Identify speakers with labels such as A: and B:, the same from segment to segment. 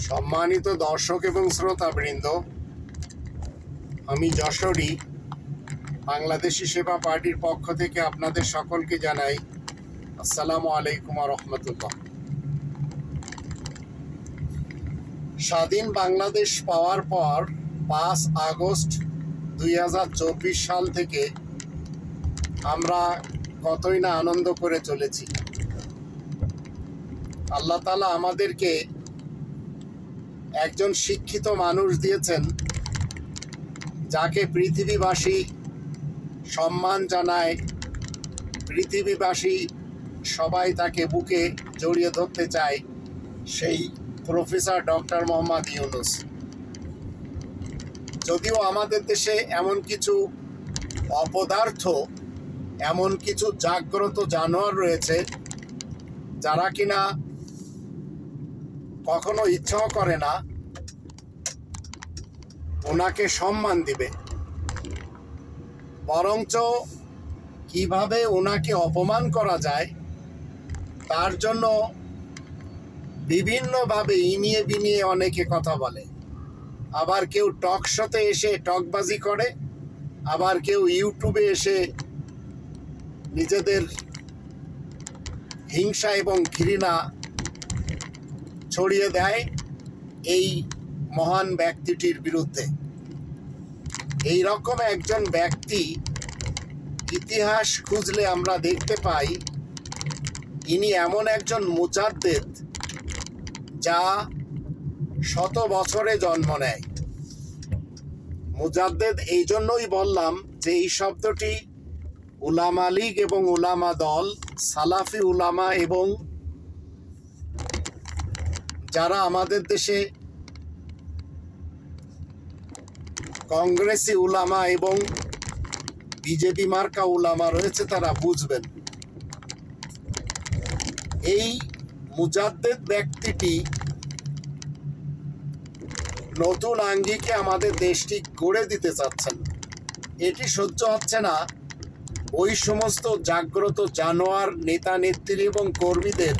A: সম্মানিত দর্শক এবং শ্রোতাবৃন্দ, আমি যশোরী বাংলাদেশি সেবা পার্টির পক্ষ থেকে আপনাদের সকলকে জানাই আসসালামু আলাইকুম ওয়া রাহমাতুল্লাহ। স্বাধীন বাংলাদেশ পাওয়ার পর 5 আগস্ট 2024 সাল থেকে আমরা কতই না আনন্দ করে চলেছি। আল্লাহ তাআলা আমাদেরকে একজন শিক্ষিত মানুষ দিয়েছেন, যাকে পৃথিবীবাসী সম্মান জানায়। পৃথিবীবাসী সবাই তাকে বুকে জড়িয়ে ধরতে চায়, সেই প্রফেসর ডক্টর মোহাম্মদ ইউনূস। যদিও আমাদের দেশে এমন কিছু অপদার্থ, এমন কিছু জাগ্রত জানোয়ার রয়েছে যারা কিনা কখনো ইচ্ছাও করে না ওনাকে সম্মান দিবে, বরঞ্চ কিভাবে ওনাকে অপমান করা যায় তার জন্য বিভিন্নভাবে ইনিয়ে বিনিয়ে অনেকে কথা বলে। আবার কেউ টক শোতে এসে টকবাজি করে, আবার কেউ ইউটিউবে এসে নিজেদের হিংসা এবং ঘৃণা ছড়িয়ে দেয় এই মহান ব্যক্তিটির বিরুদ্ধে। এই রকম একজন ব্যক্তি ইতিহাস খুঁজলে আমরা দেখতে পাই ইনি এমন একজন মুজাদ্দেদ যা শত বছরে জন্ম নেয়। মুজাদ্দেদ এই জন্যই বললাম যে এই শব্দটি উলামা লীগ এবং উলামা দল, সালাফি উলামা এবং যারা আমাদের দেশে কংগ্রেসি উলামা এবং বিজেপি মার্কা উলামা রয়েছে তারা বুঝবেন। এই মুজাদ্দেদ ব্যক্তিটি নতুন আঙ্গিকে আমাদের দেশটি গড়ে দিতে চাচ্ছেন। এটি সহ্য হচ্ছে না ওই সমস্ত জাগ্রত জানোয়ার নেতা নেত্রী এবং কর্মীদের,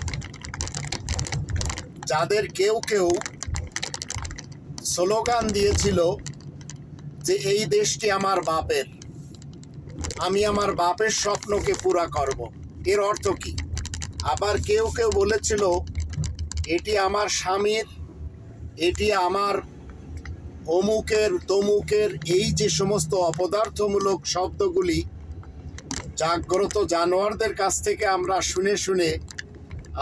A: যাদের কেউ কেউ স্লোগান দিয়েছিল যে এই দেশটি আমার বাপের, আমি আমার বাপের স্বপ্নকে পুরা করব। এর অর্থ কি? আবার কেউ কেউ বলেছিল এটি আমার স্বামীর, এটি আমার অমুকের তমুকের। এই যে সমস্ত অপদার্থমূলক শব্দগুলি জাগ্রত জানোয়ারদের কাছ থেকে আমরা শুনে শুনে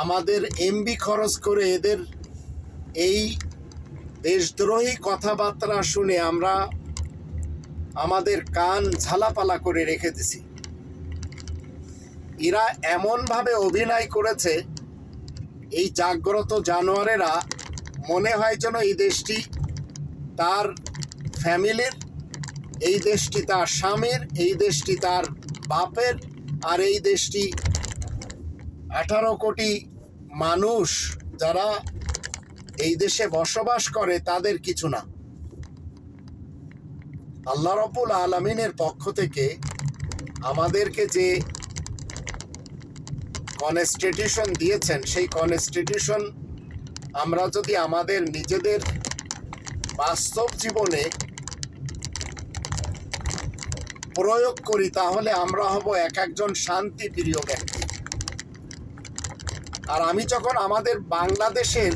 A: আমাদের এমবি খরচ করে এদের এই দেশদ্রোহী কথাবার্তা শুনে আমরা আমাদের কান ঝালাপালা করে রেখে দিছি। এরা এমনভাবে অভিনয় করেছে, এই জাগ্রত জানোয়ারেরা মনে হয় যেন এই দেশটি তার ফ্যামিলির, এই দেশটি তার স্বামীর, এই দেশটি তার বাপের, আর এই দেশটি 18 কোটি মানুষ যারা এই দেশে বসবাস করে তাদের কিছু না। আল্লাহ রাব্বুল আলামিনের পক্ষ থেকে আমাদেরকে যে কনস্টিটিউশন দিয়েছেন, সেই কনস্টিটিউশন আমরা যদি আমাদের নিজেদের বাস্তব জীবনে প্রয়োগ করি তাহলে আমরা হব এক একজন শান্তিপ্রিয় ব্যক্তি। আর আমি যখন আমাদের বাংলাদেশের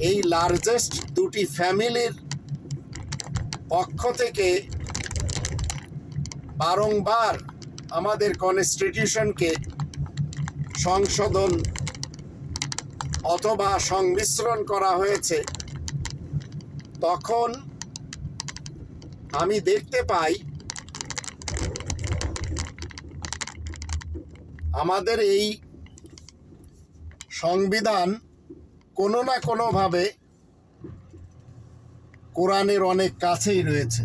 A: এই লার্জেস্ট দুটি ফ্যামিলির পক্ষ থেকে বারংবার আমাদের কনস্টিটিউশনকে সংশোধন অথবা সংমিশ্রণ করা হয়েছে, তখন আমি দেখতে পাই আমাদের এই সংবিধান কোনো না কোনোভাবে কোরআনের অনেক কাছেই রয়েছে।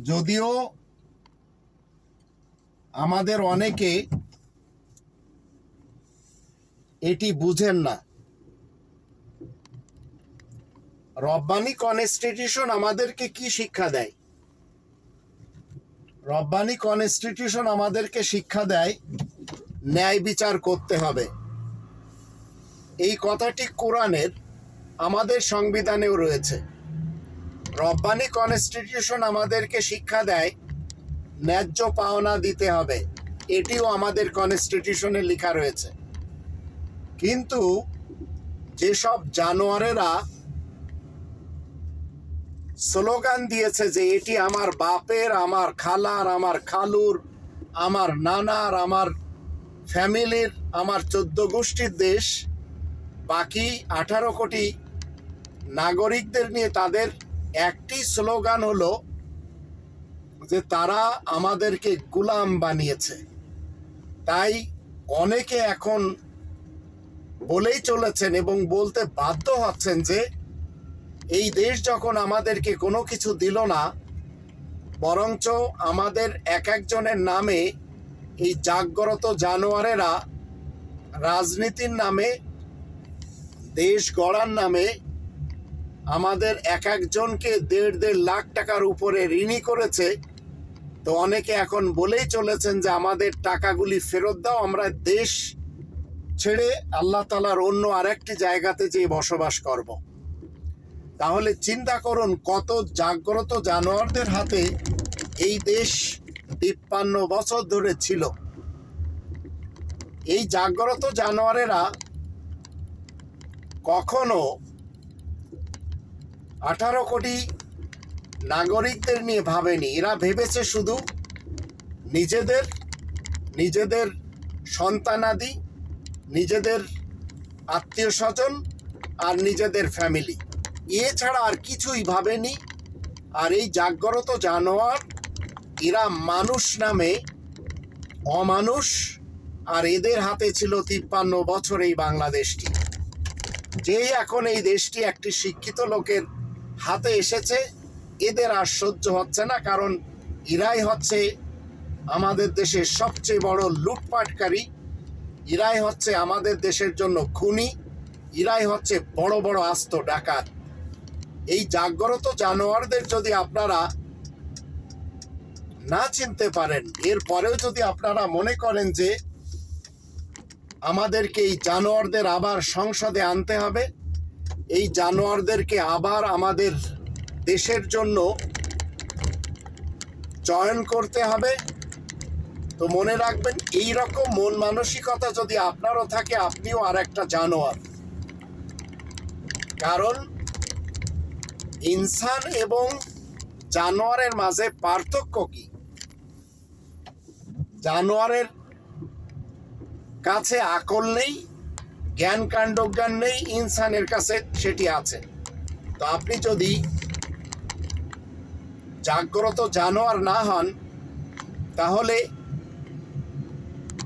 A: যদিও আমাদের অনেকে এটি বুঝেন না। রব্বানি কনস্টিটিউশন আমাদেরকে কি শিক্ষা দেয়? রব্বানি কনস্টিটিউশন আমাদেরকে শিক্ষা দেয় ন্যায় বিচার করতে হবে। এই কথাটি কোরআনের, আমাদের সংবিধানেও রয়েছে। রব্বানি কনস্টিটিউশন আমাদেরকে শিক্ষা দেয় ন্যায্য পাওনা দিতে হবে, এটিও আমাদের কনস্টিটিউশনে লেখা রয়েছে। কিন্তু যেসব জানোয়ারেরা স্লোগান দিয়েছে যে এটি আমার বাপের, আমার খালার, আমার খালুর, আমার নানার, আমার ফ্যামিলির, আমার 14 গোষ্ঠীর দেশ, বাকি 18 কোটি নাগরিকদের নিয়ে তাদের একটি স্লোগান হলো যে তারা আমাদেরকে গোলাম বানিয়েছে। তাই অনেকে এখন বলেই চলেছেন এবং বলতে বাধ্য হচ্ছেন যে এই দেশ যখন আমাদেরকে কোনো কিছু দিল না, বরঞ্চ আমাদের এক একজনের নামে এই জাগ্রত জানোয়ারেরা রাজনীতির নামে, দেশ গড়ার নামে আমাদের এক একজনকে 1.5 লাখ টাকার উপরে ঋণী করেছে। তো অনেকে এখন বলেই চলেছেন যে আমাদের টাকাগুলি ফেরত দাও, আমরা দেশ ছেড়ে আল্লাহ তাআলার অন্য আরেকটি জায়গাতে যেয়ে বসবাস করব। তাহলে চিন্তা করুন কত জাগ্রত জানোয়ারদের হাতে এই দেশ 53 বছর ধরে ছিল। এই জাগ্রত জানোয়ারেরা কখনো 18 কোটি নাগরিকদের নিয়ে ভাবেনি। এরা ভেবেছে শুধু নিজেদের সন্তানাদি, নিজেদের আত্মীয় স্বজন আর নিজেদের ফ্যামিলি, এছাড়া আর কিছুই ভাবেনি। আর এই জাগ্রত জানোয়ার এরা মানুষ নামে অমানুষ, আর এদের হাতে ছিল 53 বছর এই বাংলাদেশটি। যেই এখন এই দেশটি একটি শিক্ষিত লোকের হাতে এসেছে, এদের আর সহ্য হচ্ছে না, কারণ এরাই হচ্ছে আমাদের দেশের সবচেয়ে বড় লুটপাটকারী, এরাই হচ্ছে আমাদের দেশের জন্য খুনি, এরাই হচ্ছে বড় বড় আস্ত ডাকাত। এই জাগ্রত জানোয়ারদের যদি আপনারা না চিনতে পারেন, এরপরেও যদি আপনারা মনে করেন যে আমাদেরকে এই জানোয়ারদের আবার সংসদে আনতে হবে, এই জানোয়ারদেরকে আবার আমাদের দেশের জন্য চয়ন করতে হবে, তো মনে রাখবেন এই রকম মন মানসিকতা যদি আপনারও থাকে, আপনিও আর একটা জানোয়ার। কারণ ইনসান এবং জানোয়ারের মাঝে পার্থক্য কি? জানোয়ারের কাছে আকল নেই, জ্ঞান কাণ্ডজ্ঞান নেই, ইনসানের কাছে সেটি আছে। তো আপনি যদি জাগ্রত জানোয়ার না হন, তাহলে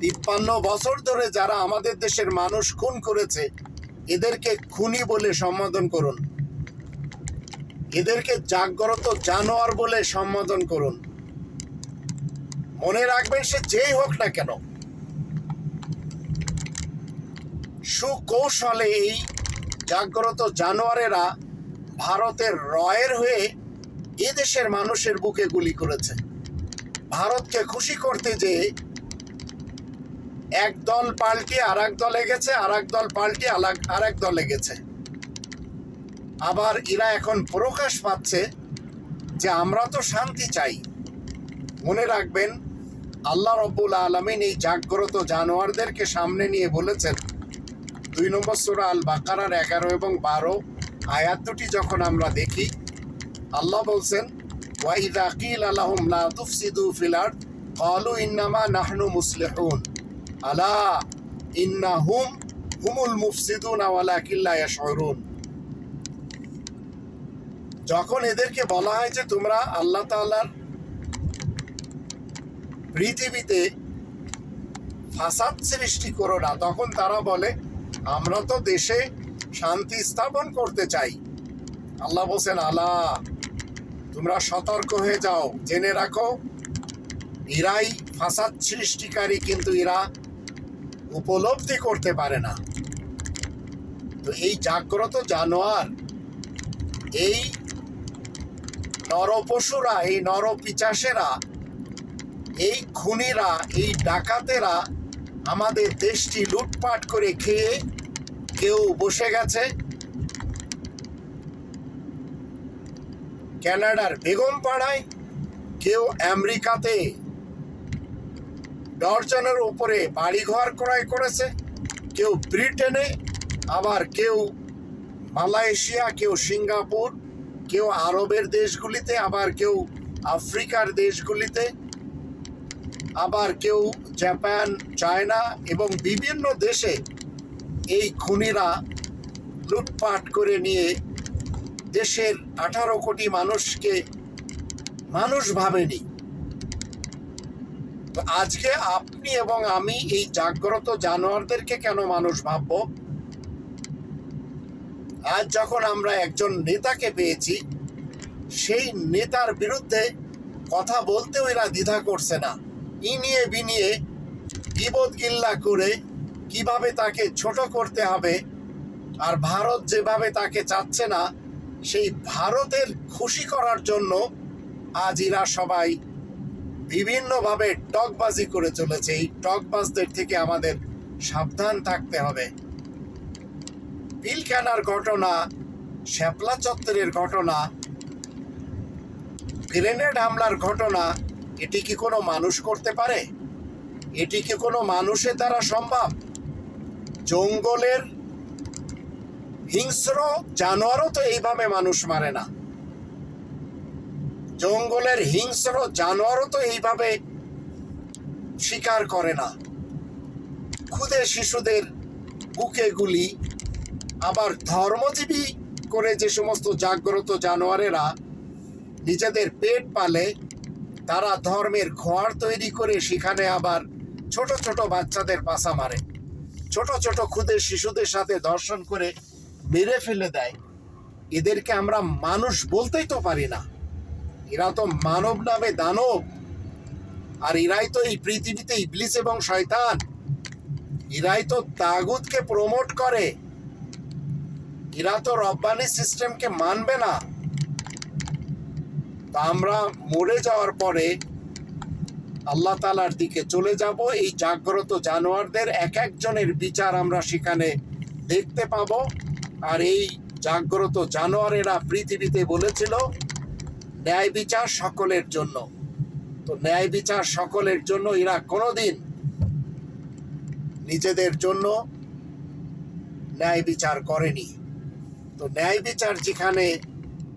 A: 53 বছর ধরে যারা আমাদের দেশের মানুষ খুন করেছে, এদেরকে খুনি বলে সম্বোধন করুন, এদেরকে জাগ্রত জানোয়ার বলে সম্বোধন করুন। মনে রাখবেন সে যেই হোক না কেন, সুকৌশলে এই জাগ্রত জানোয়ারেরা ভারতের রয়ের হয়ে এদেশের মানুষের বুকে গুলি করেছে। ভারতকে খুশি করতে যে এক দল পাল্টে আর এক দলে গেছে, আর এক দল পাল্টে আর এক দলে গেছে। আবার এরা এখন প্রকাশ পাচ্ছে যে আমরা তো শান্তি চাই। মনে রাখবেন আল্লাহ রব্বুল আলামিন এই জাগ্রত জানোয়ারদেরকে সামনে নিয়ে বলেছেন, 2 নম্বর সূরা আল বাকারার 11 এবং 12 আয়াত দুটি যখন আমরা দেখি, আল্লাহ বলছেন, ওয়া ইযা কিলা লাহুম লা তুফসিদু ফিল আরদ ক্বালু ইন্নামা নাহনু মুসলিহুন আলা ইন্নাহুম হুমুল মুফসিদুন ওয়ালাকিন লা ইয়াশউরুন। যখন এদেরকে বলা হয় যে তোমরা আল্লাহ তাআলার পৃথিবীতে ফাসাদ সৃষ্টি করো না, তখন তারা বলে আমরা তো দেশে শান্তি স্থাপন করতে চাই। আল্লাহ বলছেন, আলা, তোমরা সতর্ক হয়ে যাও, জেনে রাখো এরাই ফাসাদ সৃষ্টিকারী, কিন্তু এরা উপলব্ধি করতে পারে না। তো এই জাগ্রত জানোয়ার, এই নরপশুরা, এই নরপিচাসেরা, এই খুনিরা, এই ডাকাতেরা আমাদের দেশটি লুটপাট করে খেয়ে কেউ বসে গেছে কানাডার বেগম পাড়ায়, কেউ আমেরিকাতে ডজনের উপরে বাড়িঘর ক্রয় করেছে, কেউ ব্রিটেনে, আবার কেউ মালয়েশিয়া, কেউ সিঙ্গাপুর, কেউ আরবের দেশগুলিতে, আবার কেউ আফ্রিকার দেশগুলিতে, আবার কেউ জাপান, চায়না এবং বিভিন্ন দেশে এই খুনিরা লুটপাট করে নিয়ে দেশের 18 কোটি মানুষকে মানুষ ভাবেনি। তো আজকে আপনি এবং আমি এই জাগ্রত জানোয়ারদেরকে কেন মানুষ ভাবব? আজ যখন আমরা একজন নেতাকে পেয়েছি, সেই নেতার বিরুদ্ধে কথা বলতেও এরা দ্বিধা করছে না। ইনিয়ে বিনিয়ে গিবত গিল্লা করে কিভাবে তাকে ছোট করতে হবে, আর ভারত যেভাবে তাকে চাচ্ছে না, সেই ভারতের খুশি করার জন্য আজ এরা সবাই বিভিন্নভাবে টকবাজি করে চলেছে। এই টকবাজদের থেকে আমাদের সাবধান থাকতে হবে। পিলখানার ঘটনা, শ্যাপলা চত্বরের ঘটনা, গ্রেনেড হামলার ঘটনা, এটি কি কোনো মানুষ করতে পারে? এটি কি কোনো মানুষের দ্বারা সম্ভব? জঙ্গলের হিংস্র জানোয়ারও তো এইভাবে মানুষ মারে না। জঙ্গলের হিংস্র জানোয়ারও তো এইভাবে শিকার করে না। ক্ষুদে শিশুদের বুকে গুলি, আবার ধর্মজীবী করে যে সমস্ত জাগ্রত জানোয়ারেরা নিজেদের পেট পালে, তারা ধর্মের ঘর তৈরি করে সেখানে আবার ছোট ছোট বাচ্চাদের পাছা মারে, ছোট ছোট ক্ষুদে শিশুদের সাথে ধর্ষণ করে মেরে ফেলে দেয়। এদেরকে আমরা মানুষ বলতেই তো পারি না। এরা তো মানব নামে দানব, আর এরাই তো এই পৃথিবীতে ইবলিস এবং শয়তান। এরাই তো তাগুতকে প্রমোট করে। এরা তো রব্বানি সিস্টেমকে মানবে না। তা আমরা মরে যাওয়ার পরে আল্লাহ তাআলার দিকে চলে যাব। এই জাগ্রত জানোয়ারদের এক একজনের বিচার আমরা সেখানে দেখতে পাব। আর এই জাগ্রত জানোয়ারেরা পৃথিবীতে বলেছিল ন্যায় বিচার সকলের জন্য। তো ন্যায় বিচার সকলের জন্য এরা কোনোদিন নিজেদের জন্য ন্যায় বিচার করেনি। তো ন্যায় বিচার যেখানে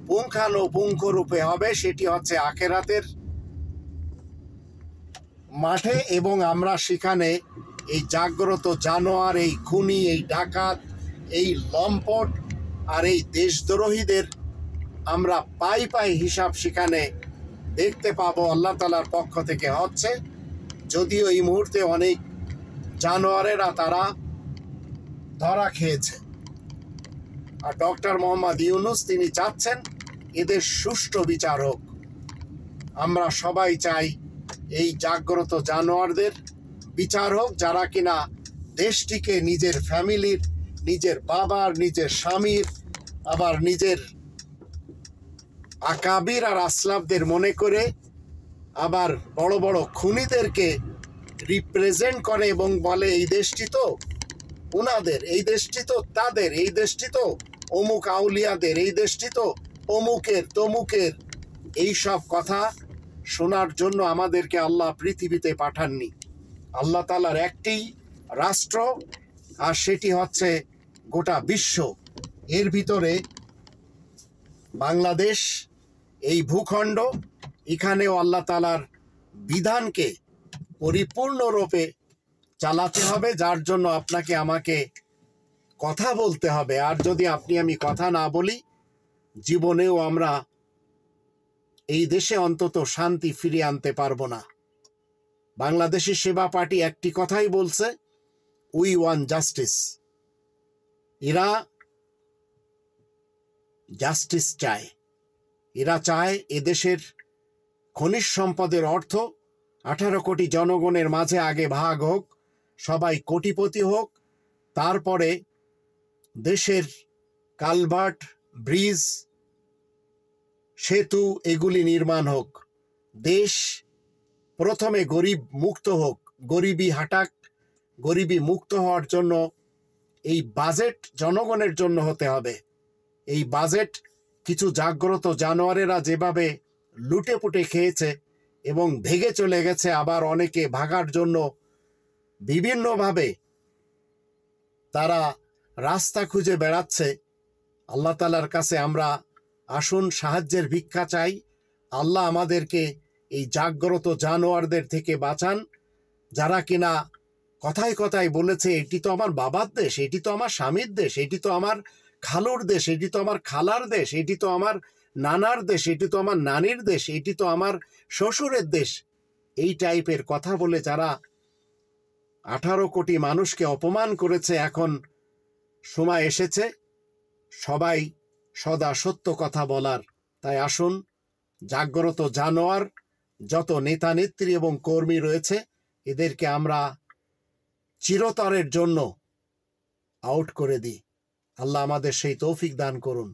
A: পুঙ্খানুপুঙ্খ রূপে হবে, সেটি হচ্ছে আখেরাতের মাঠে। এবং আমরা সেখানে এই জাগ্রত জানোয়ার, এই খুনি, এই ডাকাত, এই লম্পট আর এই দেশদ্রোহীদের আমরা পাই পাই হিসাব সেখানে দেখতে পাবো। আল্লাহ তাআলার পক্ষ থেকে হচ্ছে, যদিও এই মুহূর্তে অনেক জানোয়ারেরা তারা ধরা খেয়েছে। আর ডক্টর মোহাম্মদ ইউনূস তিনি চাচ্ছেন এদের সুষ্ঠু বিচার হোক। আমরা সবাই চাই এই জাগ্রত জানোয়ারদের বিচার হোক, যারা কিনা দেশটিকে নিজের ফ্যামিলির, নিজের বাবার, নিজের স্বামীর, আবার নিজের আকাবির আর আসলাফদের মনে করে আবার বড় বড় খুনিদেরকে রিপ্রেজেন্ট করে এবং বলে এই দেশটি তো ওনাদের, এই দেশটি তো তাদের, এই দেশটি তো অমুক আউলিয়াদের, এই দেশটি তো অমুকের তমুকের। এই সব কথা শোনার জন্য আমাদেরকে আল্লাহ পৃথিবীতে পাঠাননি। আল্লাহ তাআলার একটি রাষ্ট্র, আর সেটি হচ্ছে গোটা বিশ্ব। এর ভিতরে বাংলাদেশ, এই ভূখণ্ড, এখানেও আল্লাহ তাআলার বিধানকে পরিপূর্ণরূপে চালাতে হবে, যার জন্য আপনাকে আমাকে কথা বলতে হবে। আর যদি আপনি আমি কথা না বলি, জীবনেও আমরা এই দেশে অন্তত শান্তি ফিরিয়ে আনতে পারবো না। বাংলাদেশি সেবা পার্টি একটি কথাই বলছে, উই ওয়ান্ট জাস্টিস। এরা জাস্টিস চায়। এরা চায় এদেশের খনিজ সম্পদের অর্থ 18 কোটি জনগণের মাঝে আগে ভাগ হোক, সবাই কোটিপতি হোক, তারপরে দেশের কালভার্ট, ব্রিজ, সেতু এগুলি নির্মাণ হোক। দেশ প্রথমে গরিব মুক্ত হোক, গরিবি হাটাক। গরিবি মুক্ত হওয়ার জন্য এই বাজেট জনগণের জন্য হতে হবে। এই বাজেট কিছু জাগ্রত জানোয়ারেরা যেভাবে লুটে পুটে খেয়েছে এবং ভেগে চলে গেছে, আবার অনেকে ভাগার জন্য বিভিন্নভাবে তারা রাস্তা খুঁজে বেড়াচ্ছে। আল্লাহ তাআলার কাছে আমরা আসুন সাহায্যের ভিক্ষা চাই। আল্লাহ আমাদেরকে এই জাগ্রত জানোয়ারদের থেকে বাঁচান, যারা কিনা কথায় কথায় বলেছে এটি তো আমার বাবার দেশ, এটি তো আমার স্বামীর দেশ, এটি তো আমার খালুর দেশ, এটি তো আমার খালার দেশ, এটি তো আমার নানার দেশ, এটি তো আমার নানির দেশ, এটি তো আমার শ্বশুরের দেশ। এই টাইপের কথা বলে যারা 18 কোটি মানুষকে অপমান করেছে, এখন সময় এসেছে সবাই সদা সত্য কথা বলার। তাই আসুন জাগ্রত জানোয়ার যত নেতা নেত্রী এবং কর্মী রয়েছে এদেরকে আমরা চিরতরের জন্য আউট করে দিই। আল্লাহ আমাদের সেই তৌফিক দান করুন।